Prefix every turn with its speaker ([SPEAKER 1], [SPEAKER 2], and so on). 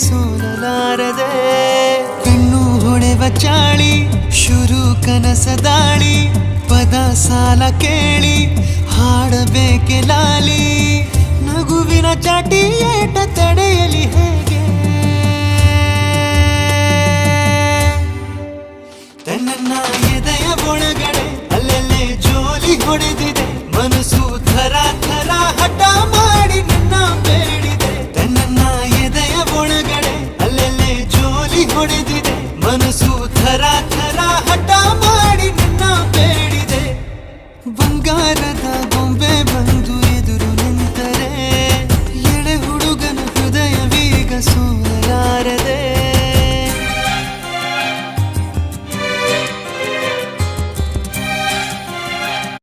[SPEAKER 1] ಸೋಲಲಾರದೆ ಕಣ್ಣು ಹೊಳೆವ ಚಾಳಿ ಶುರು ಕನಸದಾಳಿ ಪದ ಸಾಲ ಕೇಳಿ ಹಾಡಬೇಕೆ ಲಾಲಿ ನಗುವಿನ ಚಾಟಿ ಏಟ ತಡೆಯಲಿ ಹೇಗೆ ತನ್ನ ಎದೆಯ ಒಳಗಡೆ ಅಲ್ಲಲ್ಲೇ ಜೋಲಿ ಹೊಡೆದಿದೆ ಮನಸ್ಸು ಥರ ಥರ ಹಠ ಮಾಡಿ ನನ್ನ ಬೇಡಿದೆ ತನ್ನ ಎದೆಯ ಒಳಗಡೆ ಅಲ್ಲಲ್ಲೇ ಜೋಲಿ ಹೊಡೆದಿದೆ ಮನಸ್ಸು ಥರ ಥರ ಹಠ ಮಾಡಿ ನನ್ನ ಬೇಡಿದೆ ಬಂಗಾರದ ಗೊಂಬೆ ಬಂದು ಎದುರು ನಿಂತರೆ ಎಳೆ ಹುಡುಗನ ಹೃದಯವೀಗ ಸೋ